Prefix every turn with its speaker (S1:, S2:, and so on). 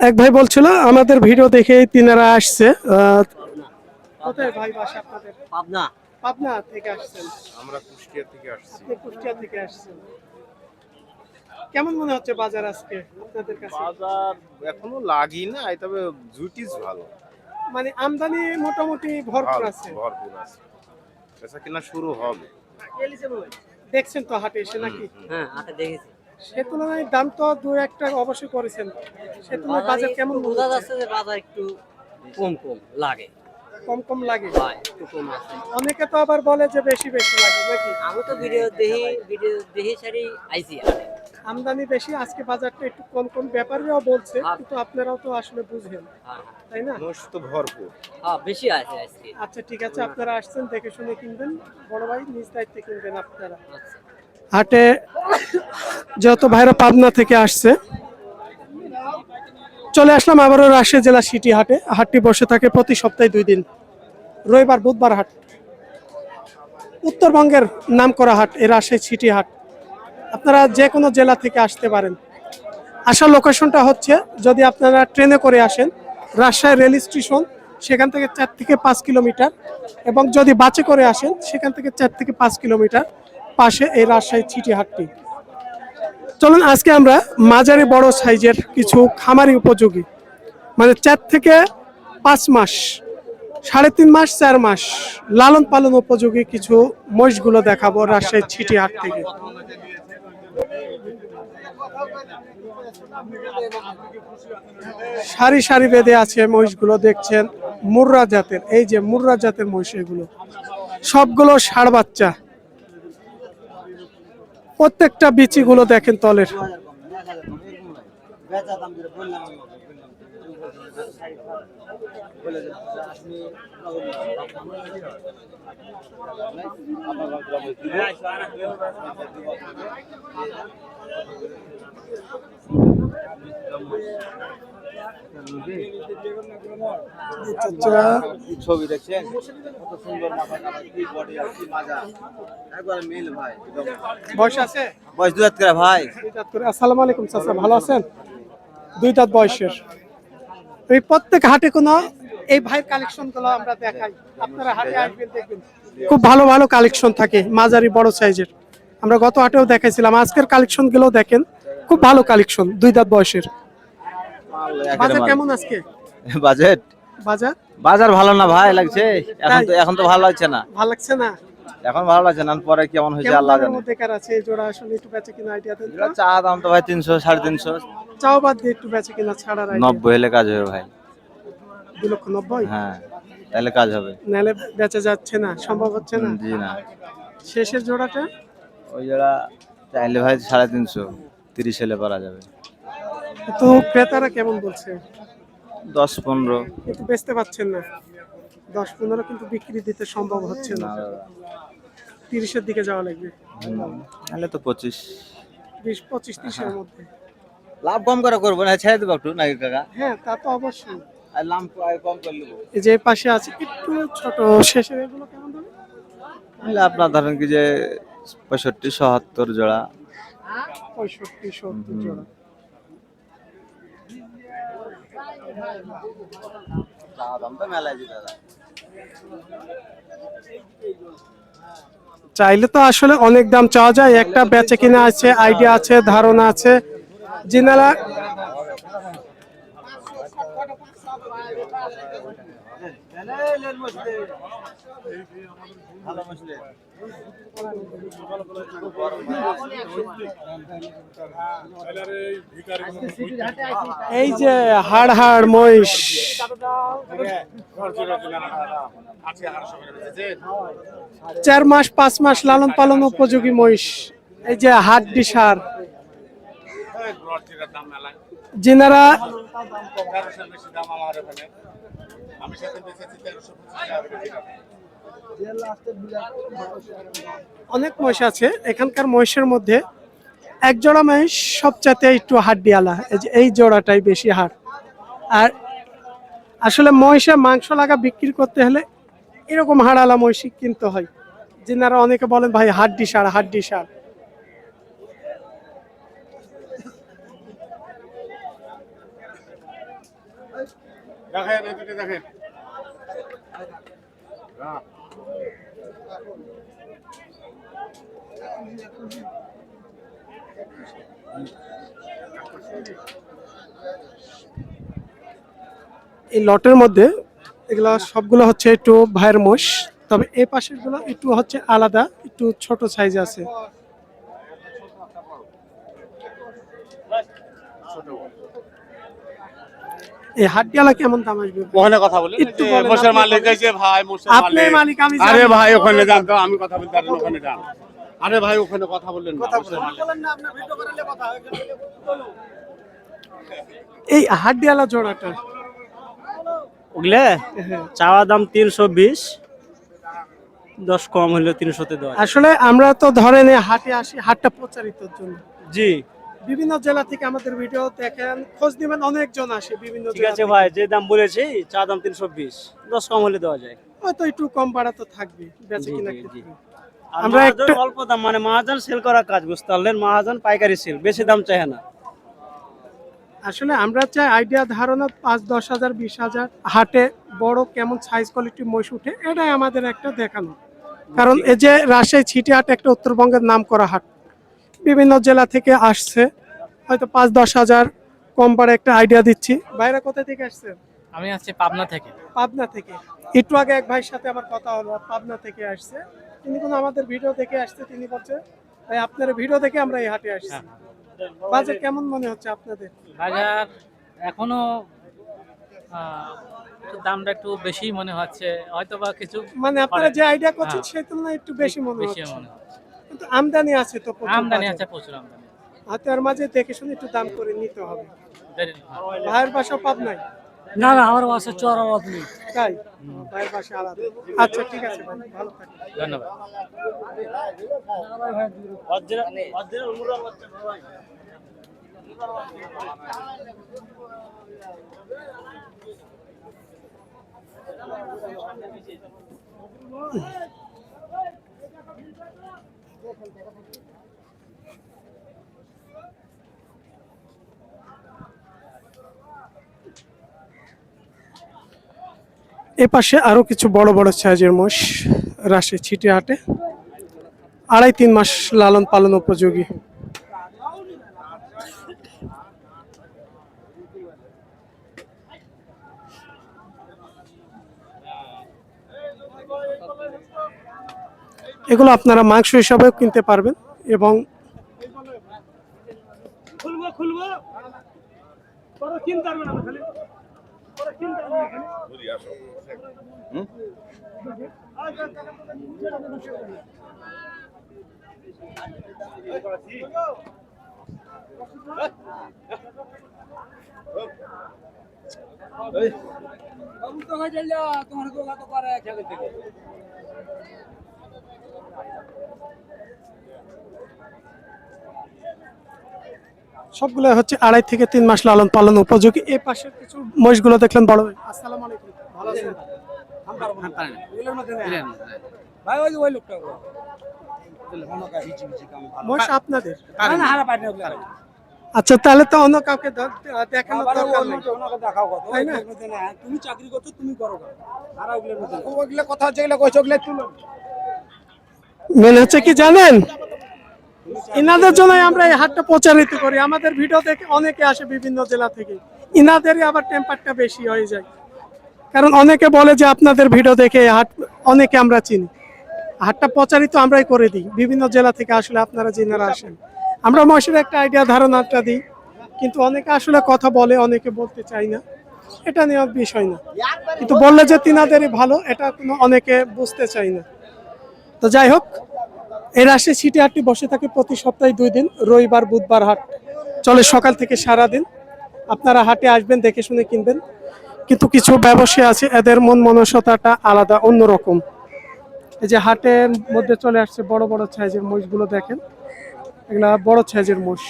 S1: এক ভাই বলছিল আমাদের ভিডিও দেখে তিনারা আসছে। কোথায় ভাই বাসা আপনাদের?
S2: পাবনা।
S1: পাবনা থেকে আসছেন?
S3: আমরা কুষ্টিয়া থেকে আসছি।
S1: আপনি কুষ্টিয়া থেকে আসছেন। কেমন মনে হচ্ছে বাজার আজকে আপনাদের কাছে?
S3: বাজার এখনো লাগি না, তবে জুটিস ভালো,
S1: মানে আমদানি মোটামুটি ভরপুর
S3: ভালো
S1: আছে।
S3: ভরপুর আছে। বেচা কিনা শুরু হবে।
S1: দেখছেন তো হাটে এসে নাকি?
S2: হ্যাঁ, হাটে দেখেছি।
S1: সে তুলনায় দাম তো দু একটা অবশ্যই করেছেন। সে তুলনায় বাজার কেমন মনে
S2: বোঝা
S1: হচ্ছে?
S2: যাচ্ছে যে বাজার একটু কম কম লাগে।
S1: কম কম লাগে?
S2: হয়, একটু কম আছে।
S1: অনেকে তো আবার বলে যে বেশি বেশি লাগে নাকি?
S2: আমি তো ভিডিও দেখি সারি আইছি হাটে।
S1: আমদানি বেশি, আজকে বাজারটা একটু কম কম ব্যাপারীরাও বলছে,
S2: হ্যাঁ।
S1: কিন্তু আপনারাও তো আসলে বুঝেন,
S2: হ্যাঁ,
S1: তাই না?
S3: মোষ তো ভরপুর।
S2: হ্যাঁ, বেশি আছে আজকে।
S1: আচ্ছা ঠিক আছে, আপনারা আসছেন দেখে শুনে কিনবেন, বড় ভাই নিজ দায়িত্বে কিনবেন আপনারা।
S2: আচ্ছা।
S1: হাটে যত ভাইরা পাবনা থেকে আসছে, চলে আসলাম আবারও রাজশাহী জেলা সিটি হাটে। হাটটি বসে থাকে প্রতি সপ্তাহে 2 দিন, রবিবার বুধবার হাট। উত্তরবঙ্গের নামকরা হাট এই রাজশাহী সিটি হাট। আপনারা যে কোনো জেলা থেকে আসতে পারেন। আসার লোকেশনটা হচ্ছে, যদি আপনারা ট্রেনে করে আসেন রাজশাহী রেল স্টেশন, সেখান থেকে 4 থেকে 5 কিলোমিটার, এবং যদি বাসে করে আসেন সেখান থেকে 4 থেকে 5 কিলোমিটার পাশে এই রাজশাহী সিটি হাটটি। চলুন আজকে আমরা মাঝারি বড় সাইজের কিছু খামারি উপযোগী, মানে 4 থেকে 5 মাস, 3.5 মাস 4 মাস লালন পালন উপযোগী কিছু মহিষগুলো দেখাবো রাজশাহী সিটি হাট থেকে। সারি সারি বেঁধে আছে মহিষগুলো, দেখছেন মুর্রা জাতের। এই যে মুর্রা জাতের মহিষ, এগুলো সবগুলো ষাঁড় বাচ্চা। প্রত্যেকটা বিচিগুলো দেখেন তলের।
S4: ছবি দেখছেন কত সুন্দর মাথা কাটা, কি বডি আর কি মাজা, একবার মিল ভাই।
S1: বয়স আছে?
S4: বয়স 2 করে ভাই।
S1: আসসালামু আলাইকুম চাচা, ভালো আছেন? 2 দাঁত বয়সের। এই প্রত্যেক হাটে কোনো এই ভাইয়ের কালেকশন গুলো আমরা দেখাই, আপনারা হাটে আসবেন দেখবেন খুব ভালো ভালো কালেকশন থাকে মাঝারি বড় সাইজের। আমরা গত হাটেও দেখাইছিলাম, আজকের কালেকশন গুলো দেখেন খুব ভালো কালেকশন। 2 দাঁত বয়সের। বাজার কেমন আজকে?
S4: বাজেট
S1: বাজার
S4: বাজার ভালো না ভাই লাগছে, এখন তো ভালো লাগছে না।
S1: ভালো লাগছে না?
S4: এখন ভালো লাগছে না, পরে কেমন হয়েছে
S1: কেমন
S4: আল্লাহ
S1: দামের
S4: জানে।
S1: মধ্যে কার আছে এই জোড়া? আসলে একটু বেচে কিনা আইডিয়া দেন তো।
S4: চা দাম তো ভাই 300 350।
S1: চাও বাদ দিয়ে একটু বেচে কিনা ছাড়ার আইডিয়া।
S4: 90 হলে কাজ হবে ভাই।
S1: 2,90,000?
S4: হ্যাঁ, তাহলে কাজ হবে।
S1: নাহলে বেচা যাচ্ছে না, সম্ভব হচ্ছে না।
S4: জি না,
S1: শেষের জোড়াটা
S4: ওই জোড়া চাইলে ভাই 350, 30 হলে পারা যাবে।
S1: তো ক্রেতারা কেমন বলছে?
S4: 10-15
S1: কিন্তু বেচতে পাচ্ছেন না। 10-15 কিন্তু বিক্রি দিতে সম্ভব হচ্ছে না।
S4: না দাদা।
S1: 30-এর দিকে যাওয়া লাগবে।
S4: তাহলে তো 25।
S1: 20-25-30-এর মধ্যে।
S4: লাভ কম করে করবো না, ছেড়ে দেবো একটু নাকি কাকা?
S1: হ্যাঁ, তা তো অবশ্যই।
S4: আর লাভ কম করে নেবো।
S1: এই যে পাশে আছে একটু ছোট, শেষের এগুলো কেমন দাম?
S4: তাহলে আপনার ধরেন কি যে 65-70 জোড়া।
S1: 65-70 জোড়া।
S4: দাম তো মেলাই দাদা।
S1: চাইলে তো আসলে অনেক দাম চাওয়া যায়, একটা বেচে কিনা আছে, আইডিয়া আছে, ধারণা আছে। যিনারা এই যে হাড় হাড় মহিষ, 4 মাস 5 মাস লালন পালন উপযোগী মহিষ। এই যে হাড্ডি সার, যিনারা অনেক মহিষ আছে এখানকার মহিষের মধ্যে এক জোড়া মহিষ সবচাইতে একটু হাড্ডিওয়ালা, এই জোড়াটাই বেশি হাড়। আর আসলে মহিষে মাংস লাগা বিক্রি করতে হলে এরকম হাড়ালা মহিষই কিনতে হয়। যিনারা অনেকে বলেন ভাই হাড্ডি সার হাড্ডি সার। এই লটের মধ্যে এগুলা সবগুলো হচ্ছে একটু ভাইয়ের মোষ, তবে এই পাশের গুলো একটু হচ্ছে আলাদা, একটু ছোট সাইজ আছে। এই হাড্ডিয়ালা কেমন দাম আসবে?
S5: ওখানে কথা বলি
S1: একটু বলেন,
S5: মোষের
S1: আপনি
S5: মালিক
S1: বলেন।
S5: এসে ভাই মোষের
S1: আপনি
S5: মালিক।
S1: মালিক, আমি
S5: আরে
S1: জানি।
S5: ভাই ওখানে যান তো, আমি কথা বলতে পারি না, ওখানে যান। আরে ভাই ওখানে কথা বললেন না, মোষের মালিক।
S1: এই হাড্ডিয়ালা জোড়াটা
S6: ওগুলা চাওয়া দাম 320, 10 কম হলে 300 তে দেওয়া যায়।
S1: আসলে আমরা তো ধরেন এই হাটে আসি হাটটা প্রচারিতর জন্য।
S6: জি
S1: বিভিন্ন জেলা থেকে আমাদের ভিডিও দেখেন, খোঁজ দিবেন, অনেকজন আসে বিভিন্ন
S6: ঠিক
S1: জেলা
S6: আছে
S1: থেকে।
S6: ভাই, যে দাম বলেছি চা দাম 320, 10 কম হলে দেওয়া যায়।
S1: হয়তো একটু কম বাড়া তো থাকবে বেচে
S6: জি,
S1: কিনা
S6: জি, জি।
S1: ক্ষেত্রে।
S6: আর
S1: আমরা
S6: মহাজন
S1: একটা-
S6: অল্প দাম, মানে মহাজন সেল করার কাজ, বুঝতে পারলেন? মহাজন পাইকারি সেল, বেশি দাম চায় না।
S1: আসলে আমরা চাই আইডিয়া ধারণা 5-10 হাজার 20 হাজার হাটে বড় কেমন সাইজ কোয়ালিটি মহিষ উঠে, এটাই আমাদের একটা দেখানো। কারণ এই যে রাজশাহী ছিটি হাট একটা উত্তরবঙ্গের নাম করা হাট, বিভিন্ন জেলা থেকে আসছে, হয়তো 5-10 হাজার কম বাড়ে একটা আইডিয়া দিচ্ছি। বাইরে কোথা থেকে আসছে?
S7: আমি আছি পাবনা থেকে।
S1: পাবনা থেকে। একটু আগে এক ভাইয়ের সাথে আমার কথা হলো, পাবনা থেকে আসছে। তিনি কোনো আমাদের ভিডিও দেখে আসছে, তিনি বলছে ভাই আপনার ভিডিও দেখে আমরা এই হাটে আসছি। বাজার কেমন মনে হচ্ছে আপনাদের?
S7: বাজার এখনো একটু দামটা একটু বেশি মনে হচ্ছে, হয়তো বা কিছু
S1: মানে আপনারা যে আইডিয়া করছেন
S7: হ্যাঁ।
S1: সেই তুলনায় একটু বেশি মনে
S7: বেশি
S1: হচ্ছে।
S7: মনে হচ্ছে।
S1: কিন্তু আমদানি আছে তো প্রচুর
S7: আমদানি
S1: বাজারে।
S7: আছে, প্রচুর আমদানি।
S1: হাতের মাঝে দেখে শুনে একটু দাম করে নিতে হবে।
S7: হ্যাঁ।
S1: ভাইয়ের বাসা পাবনায়?
S6: না না, আমার বাসা চড়াবাদ নেই।
S1: তাই ভাইয়ের বাসা আলাদা। আচ্ছা ঠিক আছে ভাই, ভালো থাকবেন।
S7: ধন্যবাদ।
S1: এ পাশে আরো কিছু বড় বড় সাইজের মোষ রাশি ছিটে হাটে, 2.5-3 মাস লালন পালন উপযোগী। এগুলো আপনারা মাংস হিসাবেও কিনতে পারবেন এবং সবগুলো হচ্ছে 2.5 থেকে 3 মাস লালন পালন উপযোগী। এই পাশের কিছু মহিষগুলো দেখলেন বড় ভাই। আসসালামু আলাইকুম, ভালো আছেন? মহিষ আপনাদের? আচ্ছা তাহলে তো অন্য কাউকে দেখানো দরকার নেই, তাই না?
S6: তুমি চাকরি করছো, তুমি করো
S1: মেন হচ্ছে কি জানেন, ইনাদের জন্য আমরা এই হাটটা প্রচারিত করি। আমাদের ভিডিও দেখে অনেকে আসে বিভিন্ন জেলা থেকে, ইনাদেরই আবার টেম্পারটা বেশি হয়ে যায়। কারণ অনেকে বলে যে আপনাদের ভিডিও দেখে এই হাট অনেকে আমরা চিনি, হাটটা প্রচারিত আমরাই করে দিই। বিভিন্ন জেলা থেকে আসলে আপনারা যিনারা আসেন, আমরা মহিষের একটা আইডিয়া ধারণাটা দিই, কিন্তু অনেকে আসলে কথা বলে, অনেকে বলতে চাই না, এটা নেওয়ার বিষয় না। কিন্তু বললে যে তিনাদেরই ভালো, এটা কোনো অনেকে বুঝতে চাই না। তো যাই হোক, এই রাজশাহী সিটি হাটটি বসে থাকে প্রতি সপ্তাহে 2 দিন, রবিবার বুধবার হাট চলে সকাল থেকে সারা দিন। আপনারা হাটে আসবেন, দেখে শুনে কিনবেন। কিন্তু কিছু ব্যবসায়ী আছে, এদের মন মানসিকতাটা আলাদা, অন্যরকম। এই যে হাটের মধ্যে চলে আসছে বড় বড় সাইজের মোষগুলো দেখেন, এগুলা বড় সাইজের মোষ।